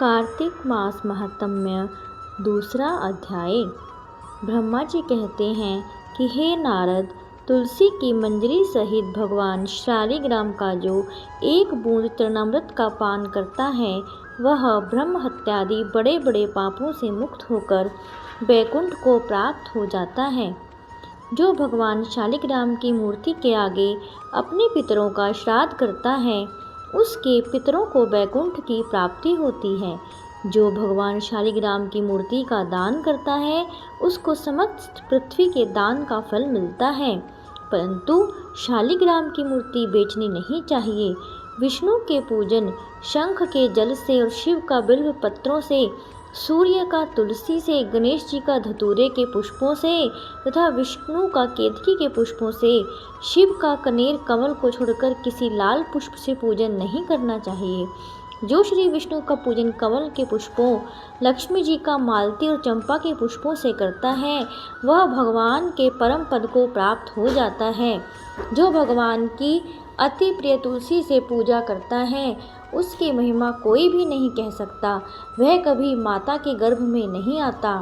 कार्तिक मास महात्म्य दूसरा अध्याय। ब्रह्मा जी कहते हैं कि हे नारद, तुलसी की मंजरी सहित भगवान शालिग्राम का जो एक बूंद तृणामृत का पान करता है वह ब्रह्म हत्यादि बड़े बड़े पापों से मुक्त होकर वैकुंठ को प्राप्त हो जाता है। जो भगवान शालिग्राम की मूर्ति के आगे अपने पितरों का श्राद्ध करता है उसके पितरों को वैकुंठ की प्राप्ति होती है। जो भगवान शालिग्राम की मूर्ति का दान करता है उसको समस्त पृथ्वी के दान का फल मिलता है। परंतु शालिग्राम की मूर्ति बेचनी नहीं चाहिए। विष्णु के पूजन शंख के जल से और शिव का बिल्व पत्रों से, सूर्य का तुलसी से, गणेश जी का धतूरे के पुष्पों से तथा विष्णु का केतकी के पुष्पों से, शिव का कनेर कमल को छोड़कर किसी लाल पुष्प से पूजन नहीं करना चाहिए। जो श्री विष्णु का पूजन कमल के पुष्पों, लक्ष्मी जी का मालती और चंपा के पुष्पों से करता है वह भगवान के परम पद को प्राप्त हो जाता है। जो भगवान की अति प्रिय तुलसी से पूजा करता है उसकी महिमा कोई भी नहीं कह सकता। वह कभी माता के गर्भ में नहीं आता।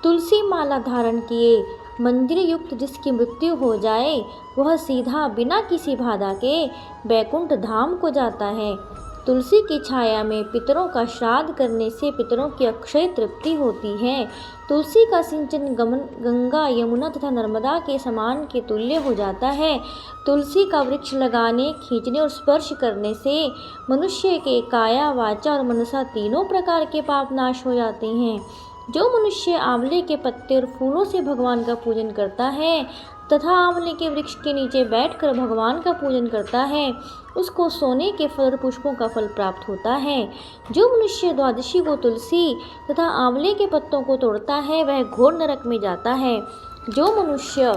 तुलसी माला धारण किए मंजरी युक्त जिसकी मृत्यु हो जाए वह सीधा बिना किसी बाधा के वैकुंठ धाम को जाता है। तुलसी की छाया में पितरों का श्राद्ध करने से पितरों की अक्षय तृप्ति होती है। तुलसी का सिंचन गंगा, यमुना तथा नर्मदा के समान के तुल्य हो जाता है। तुलसी का वृक्ष लगाने, खींचने और स्पर्श करने से मनुष्य के काया, वाचा और मनसा तीनों प्रकार के पाप नाश हो जाते हैं। जो मनुष्य आंवले के पत्ते और फूलों से भगवान का पूजन करता है तथा आंवले के वृक्ष के नीचे बैठकर भगवान का पूजन करता है उसको सोने के फल और पुष्पों का फल प्राप्त होता है। जो मनुष्य द्वादशी को तुलसी तथा आंवले के पत्तों को तोड़ता है वह घोर नरक में जाता है। जो मनुष्य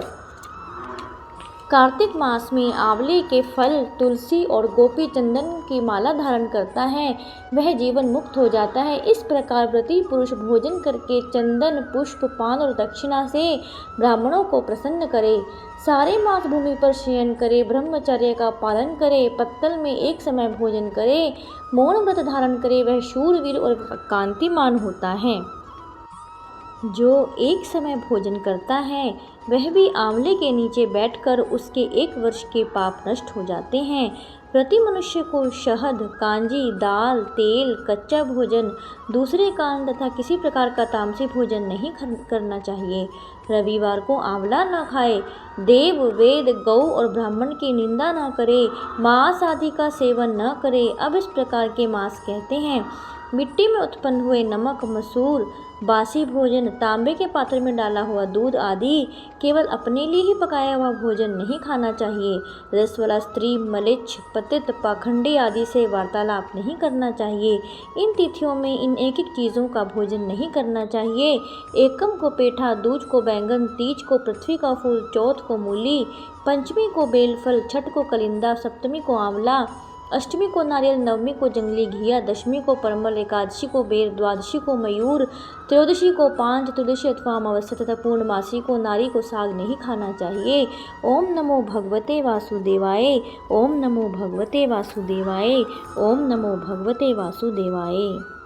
कार्तिक मास में आंवले के फल, तुलसी और गोपी चंदन की माला धारण करता है वह जीवन मुक्त हो जाता है। इस प्रकार व्रती पुरुष भोजन करके चंदन, पुष्प, पान और दक्षिणा से ब्राह्मणों को प्रसन्न करे, सारे मास भूमि पर शयन करे, ब्रह्मचर्य का पालन करे, पत्तल में एक समय भोजन करे, मौन व्रत धारण करे, वह शूरवीर और कांतिमान होता है। जो एक समय भोजन करता है वह भी आंवले के नीचे बैठकर उसके 1 वर्ष के पाप नष्ट हो जाते हैं। प्रति मनुष्य को शहद, कांजी, दाल, तेल, कच्चा भोजन, दूसरे कान तथा किसी प्रकार का तामसी भोजन नहीं करना चाहिए। रविवार को आंवला न खाए, देव, वेद, गौ और ब्राह्मण की निंदा न करे, मांस आदि का सेवन न करे। अब इस प्रकार के मांस कहते हैं। मिट्टी में उत्पन्न हुए नमक, मसूर, बासी भोजन, तांबे के पात्र में डाला हुआ दूध आदि केवल अपने लिए ही पकाया हुआ भोजन नहीं खाना चाहिए। रसवाला स्त्री, मलेच्छ, पतित, पाखंडी आदि से वार्तालाप नहीं करना चाहिए। इन तिथियों में इन एक एक चीज़ों का भोजन नहीं करना चाहिए। एकम को पेठा, दूज को बैंगन, तीज को पृथ्वी का फूल, चौथ को मूली, पंचमी को बेलफल, छठ को कलिंदा, सप्तमी को आंवला, अष्टमी को नारियल, नवमी को जंगली घिया, दशमी को परमल, एकादशी को बेर, द्वादशी को मयूर, त्रयोदशी को पान, चतुर्दशी अथवा अमावस्या तथा पूर्णमासी को नारी को साग नहीं खाना चाहिए। ओम नमो भगवते वासुदेवाय। ओम नमो भगवते वासुदेवाय। ओम नमो भगवते वासुदेवाय।